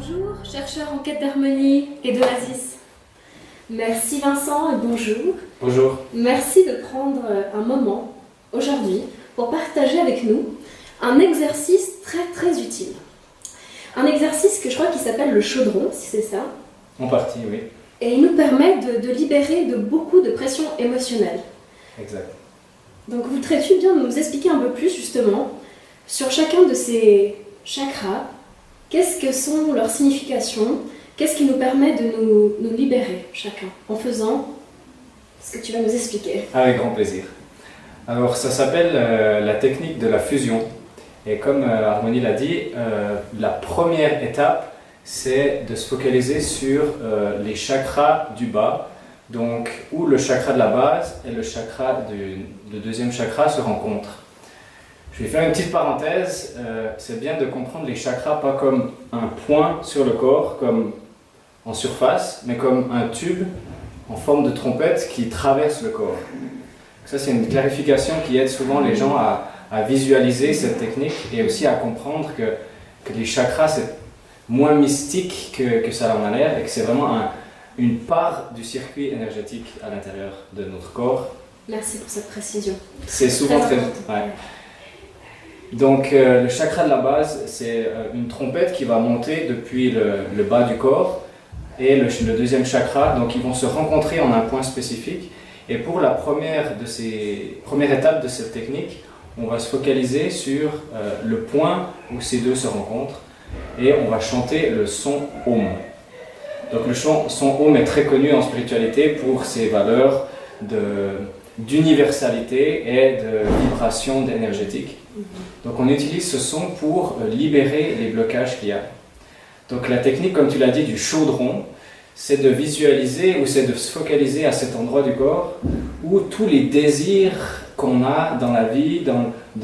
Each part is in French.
Bonjour, chercheurs en quête d'harmonie et d'oasis. Merci Vincent et bonjour. Bonjour. Merci de prendre un moment aujourd'hui pour partager avec nous un exercice très utile. Un exercice que je crois qui s'appelle le chaudron, si c'est ça. En partie, oui. Et il nous permet de libérer de beaucoup de pression émotionnelle. Exact. Donc voudrais-tu bien nous expliquer un peu plus justement sur chacun de ces chakras, qu'est-ce que sont leurs significations, qu'est-ce qui nous permet de nous libérer chacun en faisant ce que tu vas nous expliquer. Avec grand plaisir. Alors ça s'appelle la technique de la fusion. Et comme Harmonie l'a dit, la première étape, c'est de se focaliser sur les chakras du bas, donc où le chakra de la base et le deuxième chakra se rencontrent. Je vais faire une petite parenthèse, c'est bien de comprendre les chakras pas comme un point sur le corps, comme en surface, mais comme un tube en forme de trompette qui traverse le corps. Ça c'est une clarification qui aide souvent les gens à visualiser cette technique et aussi à comprendre que les chakras c'est moins mystique que ça en a l'air et que c'est vraiment une part du circuit énergétique à l'intérieur de notre corps. Merci pour cette précision. C'est souvent très... Ouais. Donc le chakra de la base, c'est une trompette qui va monter depuis le bas du corps et le deuxième chakra, donc ils vont se rencontrer en un point spécifique. Et pour la première étape de cette technique, on va se focaliser sur le point où ces deux se rencontrent et on va chanter le son Om. Donc le son Om est très connu en spiritualité pour ses valeurs d'universalité et de vibration énergétique. Donc on utilise ce son pour libérer les blocages qu'il y a. Donc la technique, comme tu l'as dit, du chaudron, c'est de visualiser ou c'est de se focaliser à cet endroit du corps où tous les désirs qu'on a dans la vie,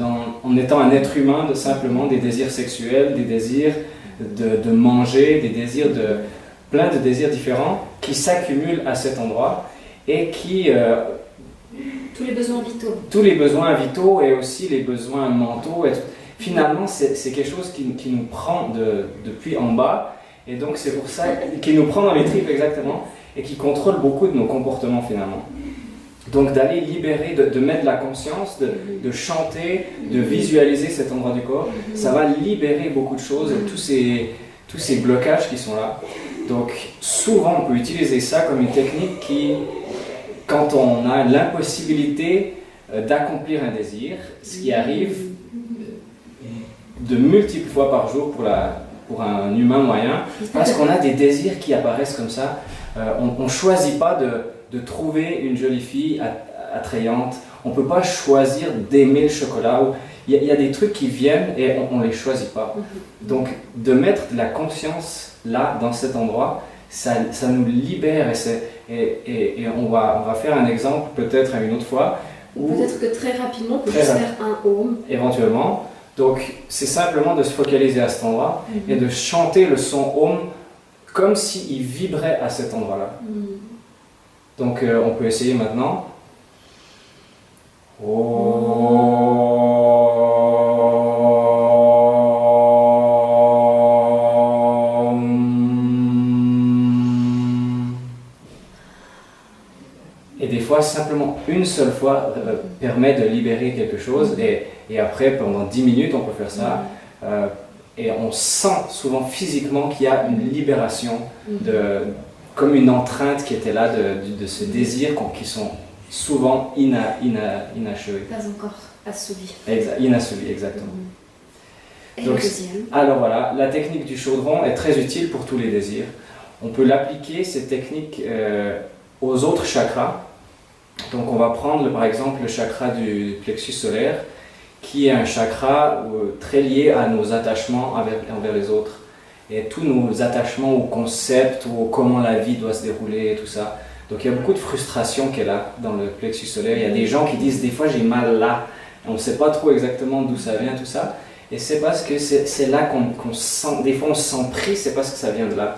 en étant un être humain, simplement des désirs sexuels, des désirs de manger, plein de désirs différents qui s'accumulent à cet endroit et qui... tous les besoins vitaux. Tous les besoins vitaux et aussi les besoins mentaux. Et finalement, c'est quelque chose qui nous prend depuis en bas. Et donc, c'est pour ça qui nous prend dans les tripes exactement et qui contrôle beaucoup de nos comportements finalement. Donc, d'aller libérer, de mettre la conscience, de chanter, de visualiser cet endroit du corps, ça va libérer beaucoup de choses et tous ces blocages qui sont là. Donc, souvent, on peut utiliser ça comme une technique qui... Quand on a l'impossibilité d'accomplir un désir, ce qui arrive de multiples fois par jour pour un humain moyen, parce qu'on a des désirs qui apparaissent comme ça, on ne choisit pas de trouver une jolie fille attrayante, on ne peut pas choisir d'aimer le chocolat, il y a des trucs qui viennent et on ne les choisit pas. Donc de mettre de la conscience là, dans cet endroit, ça nous libère et on va faire un exemple peut-être une autre fois. Peut-être que très rapidement, on peut juste faire un Om. Éventuellement. Donc c'est simplement de se focaliser à cet endroit et de chanter le son Om comme s'il vibrait à cet endroit-là. Donc on peut essayer maintenant. Et des fois, simplement une seule fois permet de libérer quelque chose et après, pendant 10 minutes, on peut faire ça. Et on sent souvent physiquement qu'il y a une libération, comme une entrainte qui était là de ce désir qui sont souvent inachevés. Pas encore assouvis. Inassouvis, exactement. Et donc, le deuxième. Alors voilà, la technique du chaudron est très utile pour tous les désirs. On peut l'appliquer, cette technique, aux autres chakras. Donc on va prendre par exemple le chakra du plexus solaire, qui est un chakra très lié à nos attachements envers les autres. Et tous nos attachements au concept, ou comment la vie doit se dérouler et tout ça. Donc il y a beaucoup de frustration qui est là dans le plexus solaire. Il y a des gens qui disent des fois j'ai mal là. On ne sait pas trop exactement d'où ça vient tout ça. Et c'est parce que c'est là qu'on sent, des fois on se sent pris, c'est parce que ça vient de là.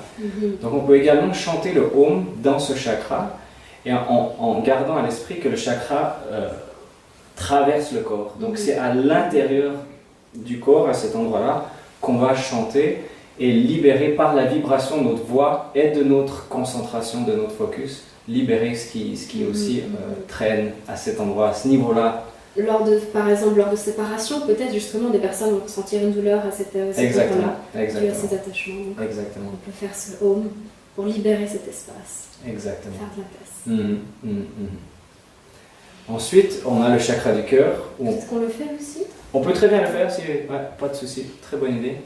Donc on peut également chanter le Om dans ce chakra et en gardant à l'esprit que le chakra traverse le corps. Donc c'est à l'intérieur du corps, à cet endroit-là, qu'on va chanter et libérer par la vibration de notre voix et de notre concentration, de notre focus, libérer ce qui aussi traîne à cet endroit, à ce niveau-là. Par exemple, lors de séparation, peut-être justement des personnes vont ressentir une douleur à cet endroit-là, dû à ces attachements. Donc, exactement. On peut faire ce home pour libérer cet espace. Exactement. Faire de la place. Ensuite, on a le chakra du cœur. Est-ce qu'on le fait aussi? On peut très bien le faire, pas de souci. Très bonne idée.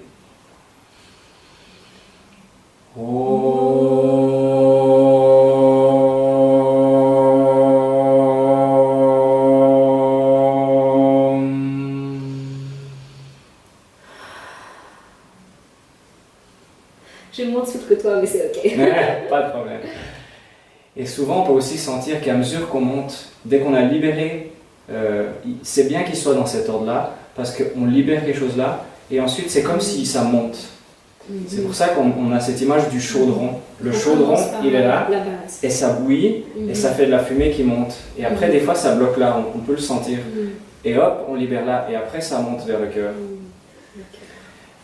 J'ai moins de souffle que toi, mais c'est ok. Pas de problème. Et souvent, on peut aussi sentir qu'à mesure qu'on monte, dès qu'on a libéré, c'est bien qu'il soit dans cet ordre-là, parce qu'on libère quelque chose là, et ensuite c'est comme si ça monte. C'est pour ça qu'on a cette image du chaudron. Le chaudron, il est là, et ça bouillit, et ça fait de la fumée qui monte. Et après, des fois, ça bloque là, on peut le sentir. Et hop, on libère là, et après, ça monte vers le cœur.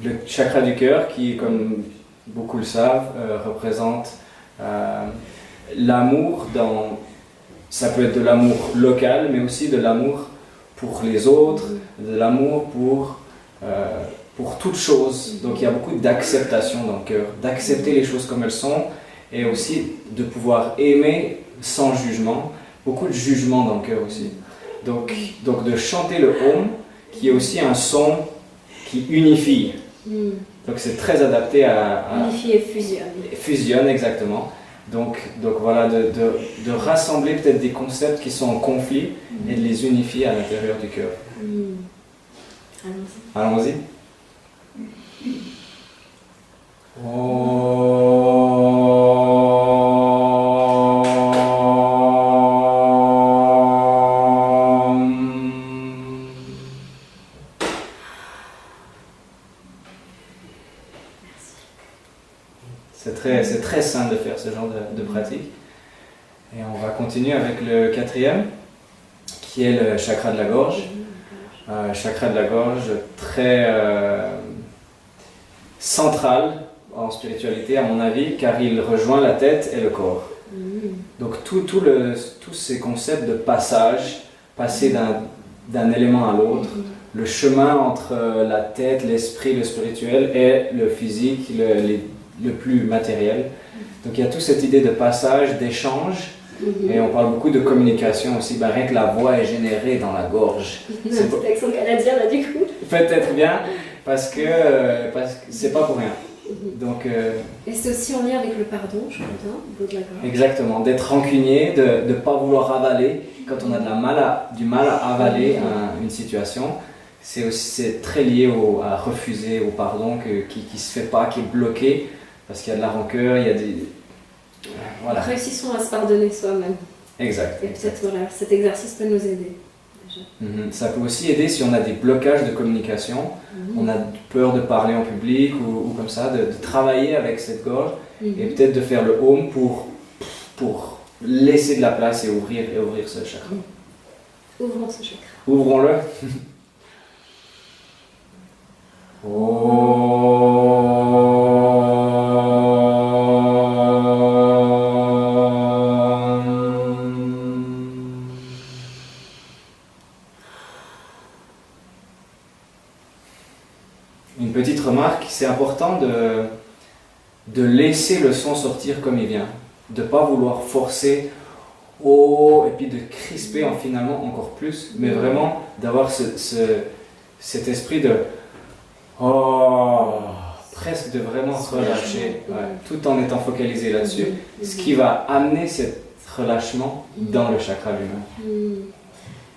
Le chakra du cœur, qui, comme beaucoup le savent, représente l'amour ça peut être de l'amour local, mais aussi de l'amour pour les autres, de l'amour pour toute chose. Donc il y a beaucoup d'acceptation dans le cœur, d'accepter les choses comme elles sont, et aussi de pouvoir aimer sans jugement, beaucoup de jugement dans le cœur aussi. Donc de chanter le Om, qui est aussi un son qui unifie. Donc c'est très adapté à unifie et fusionne. Fusionne, exactement. Donc voilà, de rassembler peut-être des concepts qui sont en conflit et de les unifier à l'intérieur du cœur. Allons-y. C'est très simple de faire ce genre de pratique. Et on va continuer avec le quatrième, qui est le chakra de la gorge. Chakra de la gorge très central en spiritualité, à mon avis, car il rejoint la tête et le corps. Donc tous ces concepts de passage, passer d'un élément à l'autre, le chemin entre la tête, l'esprit, le spirituel et le physique, le plus matériel. Donc il y a toute cette idée de passage, d'échange, et on parle beaucoup de communication aussi. Rien que la voix est générée dans la gorge. C'est un petit accent canadien là du coup. Peut-être bien, parce que c'est pas pour rien. Donc, et c'est aussi en lien avec le pardon, je crois bien, au niveau de la gorge. Exactement, d'être rancunier, de ne pas vouloir avaler. Quand on a du mal à avaler une situation, c'est très lié à refuser au pardon qui ne se fait pas, qui est bloqué, parce qu'il y a de la rancœur, il y a des... Voilà. Réussissons à se pardonner soi-même. Exact. Et peut-être cet exercice peut nous aider. Ça peut aussi aider si on a des blocages de communication, on a peur de parler en public ou comme ça, de travailler avec cette gorge et peut-être de faire le Om pour laisser de la place et ouvrir ce chakra. Ouvrons ce chakra. Ouvrons-le. Une petite remarque, c'est important de laisser le son sortir comme il vient, de ne pas vouloir forcer et puis de crisper finalement encore plus, mais vraiment d'avoir cet esprit de presque de vraiment se relâcher, tout en étant focalisé là-dessus, ce qui va amener cet relâchement dans le chakra lui-même.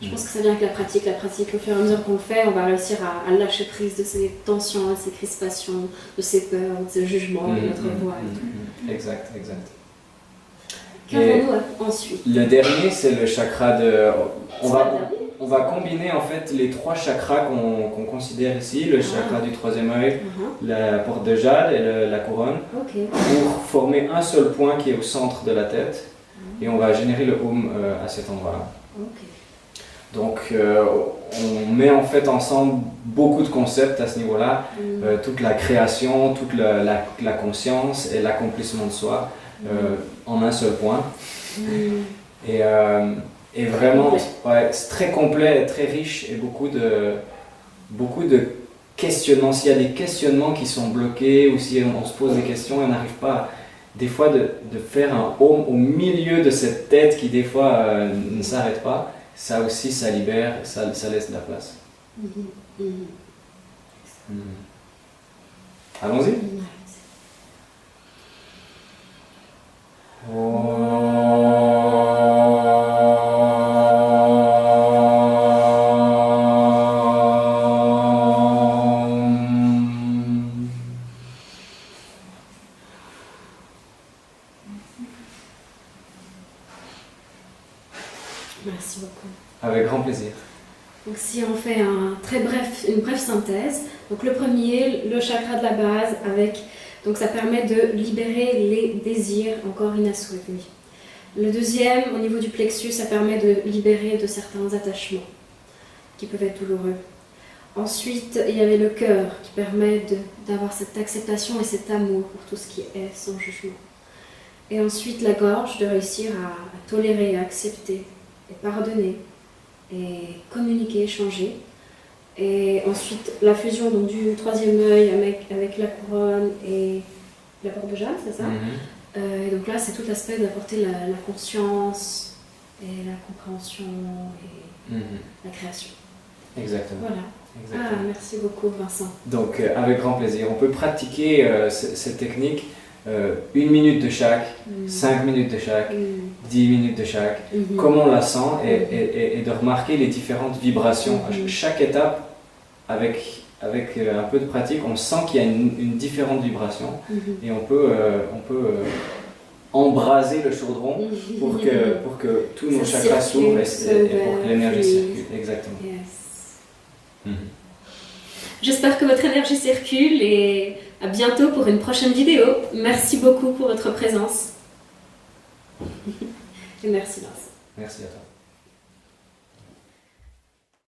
Je pense que ça vient avec la pratique, au fur et à mesure qu'on le fait, on va réussir à lâcher prise de ces tensions, de ces crispations, de ces peurs, de ces jugements, de notre voix. Exact. Qu'avons-nous ensuite? Le dernier, c'est le chakra de... On va combiner en fait les trois chakras qu'on considère ici, le chakra du troisième œil, la porte de jade et la couronne, pour former un seul point qui est au centre de la tête. Et on va générer le Om à cet endroit-là. Donc on met en fait ensemble beaucoup de concepts à ce niveau-là, toute la création, toute la conscience et l'accomplissement de soi en un seul point. Et vraiment, ouais, c'est très complet, très riche et beaucoup de questionnements. S'il y a des questionnements qui sont bloqués ou si on se pose des questions et on n'arrive pas, des fois, de faire un home au milieu de cette tête qui des fois ne s'arrête pas, ça aussi, ça libère, ça laisse de la place. Allons-y. Merci beaucoup. Avec grand plaisir. Donc si on fait une brève synthèse, donc le premier, le chakra de la base, donc ça permet de libérer les désirs encore inassouvis. Le deuxième, au niveau du plexus, ça permet de libérer de certains attachements qui peuvent être douloureux. Ensuite, il y avait le cœur qui permet d'avoir cette acceptation et cet amour pour tout ce qui est sans jugement. Et ensuite, la gorge, de réussir à tolérer, à accepter et pardonner et communiquer, échanger. Et ensuite, la fusion donc, du troisième œil avec la couronne et la porte de Jade, c'est ça? Et donc là, c'est tout l'aspect d'apporter la conscience et la compréhension et la création. Exactement. Voilà. Exactement. Ah, merci beaucoup, Vincent. Donc, avec grand plaisir. On peut pratiquer cette technique 1 minute de chaque, 5 minutes de chaque, 10 minutes de chaque, comme on la sent et de remarquer les différentes vibrations. Chaque étape, avec un peu de pratique, on sent qu'il y a une différente vibration et on peut embraser le chaudron pour que tous nos chakras s'ouvrent et pour que l'énergie circule. Exactement. Yes. J'espère que votre énergie circule et à bientôt pour une prochaine vidéo. Merci beaucoup pour votre présence. Et merci Vincent. Merci à toi.